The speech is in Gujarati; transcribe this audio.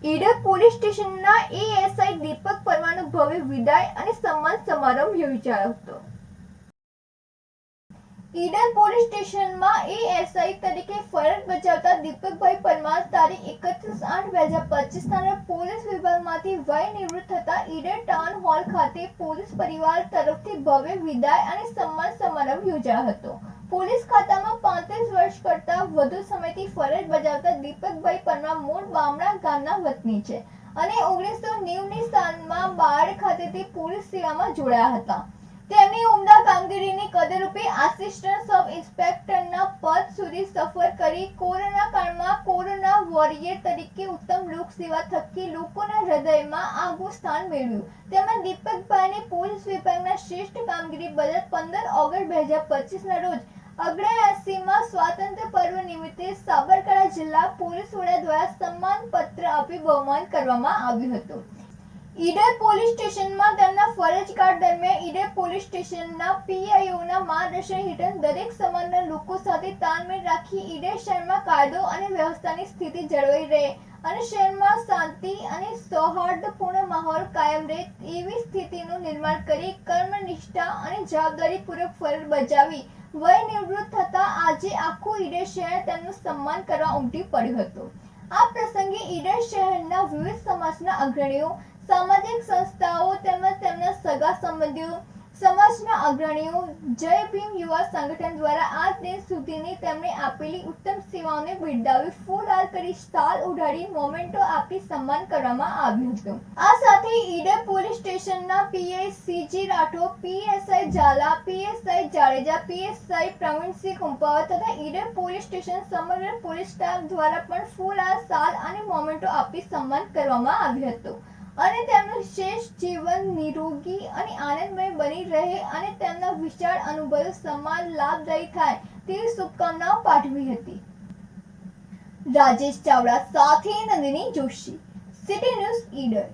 ઈડર પોલીસ સ્ટેશનના એએસઆઈ દીપક પરમારનો ભવ્ય વિદાય અને સન્માન સમારંભ યોજાયો હતો। ઈડર પોલીસ સ્ટેશનમાં એએસઆઈ તરીકે ફરજ બજાવતા દીપકભાઈ પરમાર તારીખ 31/8/2025 ના પોલીસ વિભાગમાંથી વય નિવૃત્ત થતા ઈડર ટાઉન હોલ ખાતે પોલીસ પરિવાર તરફથી ભવ્ય વિદાય અને સન્માન સમારંભ યોજાયો હતો। પોલીસ ખાતામાં 35 વર્ષ કરતાં વધુ સમયથી ફરજ બજાવતા દીપકભાઈ પરમાર મૂળ બામણા ગામના વતની છે અને 1990ની સાલમાં બાળ ખાતેથી પોલીસ સેવામાં જોડાયા હતા। તેમની ઉમદા કામગીરીની કદરરૂપે આસિસ્ટન્ટ સબ ઇન્સ્પેક્ટરના પદ સુધી સફર કરી કોરોના કાળમાં કોરોના વોરિયર તરીકે ઉત્તમ લોકસેવા થકી લોકોના હૃદયમાં આગવું સ્થાન મેળવ્યું। તેમજ દીપકભાઈને પોલીસ વિભાગના શ્રેષ્ઠ કામગીરી બદલ 15 ઓગસ્ટ 2025 ના રોજ 79માં સ્વાતંત્ર્ય પર્વ નિમિત્તે સાબરકાંઠા જિલ્લા પોલીસ વડા દ્વારા સન્માન પત્ર આપી બહુમાન કરવામાં આવ્યું હતું। ઈડર પોલીસ સ્ટેશનમાં તેમના ફરજકાળ દરમિયાન ઈડર પોલીસ સ્ટેશનના પીઆઈઓના માર્ગદર્શન હેઠળ દરેક સમાજના લોકો સાથે તાલમેલ રાખી ઈડર શહેરમાં કાયદો અને વ્યવસ્થાની સ્થિતિ જળવાઈ રહે અને શહેરમાં શાંતિ અને સૌહાર્દપૂર્ણ માહોલ કાયમ રહે એવી સ્થિતિનું નિર્માણ કરી કર્મનિષ્ઠા અને જવાબદારીપૂર્વક ફરજ બજાવી વય નિવૃત્ત થતા આજે આખું ઈડર શહેર તેમનું સન્માન કરવા ઉમટી પડ્યું હતું। આ પ્રસંગે ઈડર શહેરના વિવિધ સમાજના અગ્રણીઓ, સામાજિક સંસ્થાઓ તેમજ તેમના સગા સંબંધીઓ, સમાજના અગ્રણીઓ, જય ભીમ યુવા સંગઠન દ્વારા આજ દિન સુધીની તેમણે આપેલી ઉત્તમ સેવાઓને બિરદાવી ફૂલહાર કરી શાલ ઉડાડી મોમેન્ટો આપી સન્માન કરવામાં આવ્યું હતું। આ સાથે ઈડર પોલીસ સ્ટેશનના PI CG Rathod, PSI Jhala, PSI Jadeja, PSI Pravinsinh Kumpavat તથા ઈડર પોલીસ સ્ટેશન સમગ્ર પોલીસ સ્ટાફ દ્વારા પણ ફૂલહાર, શાલ અને મોમેન્ટો આપી સન્માન કરવામાં આવ્યું હતું અને તેમનું શેષ જીવન નિરોગી અને આનંદમય બની રહે અને તેમના વિશાળ અનુભવો સમાન લાભદાયી થાય તેવી શુભકામનાઓ પાઠવી હતી। રાજેશ ચાવડા સાથે નંદિની જોશી, સિટી ન્યૂઝ ઈડર।